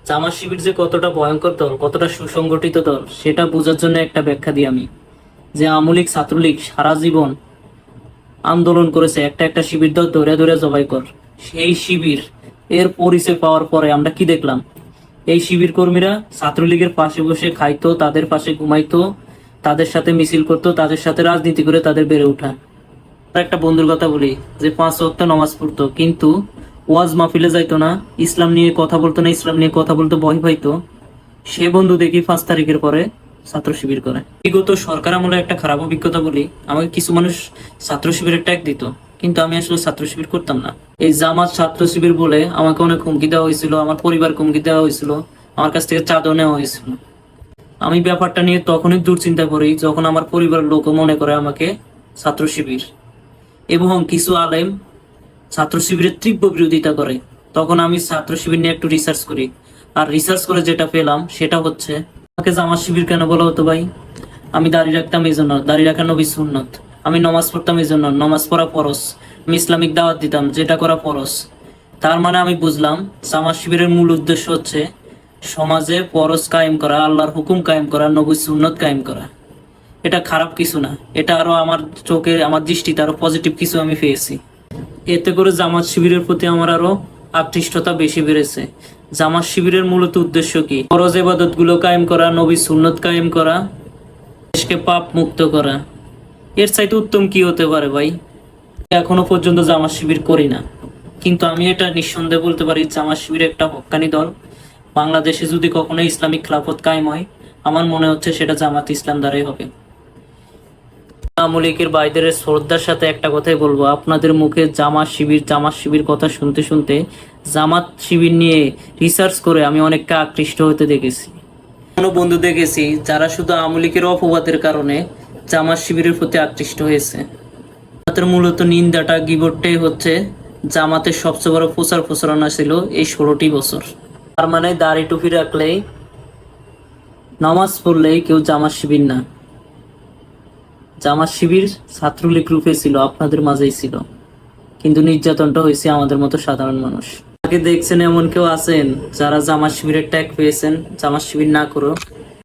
জামাত শিবির যে কতটা ভয়ঙ্কর দল, কতটা সুসংগঠিত দল, সেটা বোঝার জন্য একটা ব্যাখ্যা দিই আমি। যে আমলিক ছাত্রলীগ সারা জীবন আন্দোলন করেছে, একটা একটা শিবির দল ধরে ধরে জবাই কর। সেই শিবির এর পরিচয় পাওয়ার পরে আমরা কি দেখলাম? এই শিবির কর্মীরা ছাত্রলীগের পাশে বসে খাইতো, তাদের পাশে ঘুমাইতো, তাদের সাথে মিছিল করতো, তাদের সাথে রাজনীতি করে তাদের বেড়ে ওঠা। একটা বন্ধুর কথা বলি, যে 5 ওয়াক্ত নামাজ পড়তো, কিন্তু ওয়াজ মাহফিলে যাইতো না, ইসলাম নিয়ে কথা বলতো না, ইসলাম নিয়ে কথা বলতে ভয় পাইতো। সে বন্ধু দেখি 5 তারিখের পরে ছাত্র শিবির করে। বিগত সরকার আমলে একটা খারাপ অভিজ্ঞতা বলি, আমাকে কিছু মানুষ ছাত্র শিবিরের ট্যাগ দিত, কিন্তু আমি আসলে ছাত্র শিবির করতাম না। এই জামাত ছাত্র শিবির বলে আমাকে অনেক হুমকি দেওয়া হয়েছিল, আমার পরিবার হুমকি দেওয়া হয়েছিল, আমার কাছ থেকে চাঁদা নেওয়া হয়েছিল। আমি ব্যাপারটা নিয়ে তখনই দুশ্চিন্তা করি যখন আমার পরিবারের লোক মনে করে আমাকে ছাত্র শিবির, এবং কিছু আলেম ছাত্র শিবিরের তীব্র বিরোধিতা করে। তখন আমি ছাত্র শিবির নিয়ে একটু রিসার্চ করি, আর রিসার্চ করে যেটা পেলাম সেটা হচ্ছে, আমাকে জামাত শিবির কেন বলা হতো ভাই? আমি দাড়ি রাখতাম এই জন্য, দাড়ি রাখা নবী সুন্নত। আমি নমাজ পড়তাম এই জন্য, নমাজ পড়া ফরজ। আমি ইসলামিক দাওয়াত দিতাম, যেটা করা ফরজ। তার মানে আমি বুঝলাম জামাত শিবিরের মূল উদ্দেশ্য হচ্ছে সমাজে ফরজ কায়েম করা, আল্লাহর হুকুম কায়েম করা, নবী সুন্নত কায়েম করা। এটা খারাপ কিছু না, এটা আরো আমার চোখে, আমার দৃষ্টিতে আরো পজিটিভ কিছু আমি পেয়েছি। এতে করে জামাত শিবিরের প্রতি আমার আরো আকৃষ্টতা বেশি বেড়েছে। জামাত শিবিরের মূলত উদ্দেশ্য কি? ফরজ ইবাদত গুলো কায়েম করা, নবী সুন্নত কায়েম করা, দেশকে পাপ মুক্ত করা। এর চাইতে উত্তম কি হতে পারে ভাই? এখনো পর্যন্ত জামাত শিবির করি না, কিন্তু আমি এটা নিঃসন্দেহে বলতে পারি জামাত শিবির একটা হক্কানি দল। বাংলাদেশে যদি কখনো ইসলামিক খেলাফত কায়েম হয়, আমার মনে হচ্ছে সেটা জামাত ইসলাম দ্বারাই হবে। আমলিকের ভাইদের শ্রদ্ধার সাথে একটা কথাই বলবো, আপনাদের মুখে জামাত শিবির জামাত শিবির কথা শুনতে শুনতে জামাত শিবির নিয়ে রিসার্চ করে আমি অনেকটা আকৃষ্ট হতে দেখেছি। কোনো বন্ধু দেখেছি যারা শুধু আমলিকের অপবাদের কারণে জামাত শিবিরের প্রতি আকৃষ্ট হয়েছে। জামাতের মূলত নিন্দাটা, গিবটটাই হচ্ছে জামাতের সবচেয়ে বড় প্রচার প্রচারণা ছিল এই 16টি বছর। তার মানে দাড়ি টুপি রাখলেই, নামাজ পড়লেই কেউ জামাত শিবির না। জামাত শিবির ছাত্রলীগ রূপে ছিল, আপনাদের মাঝেই ছিল, কিন্তু নির্যাতনটা হয়েছে আমাদের মতো সাধারণ মানুষ। আগে দেখছেন এমন কেউ আছেন যারা জামাত শিবিরের ট্যাগ পেয়েছেন? জামাত শিবির না করো।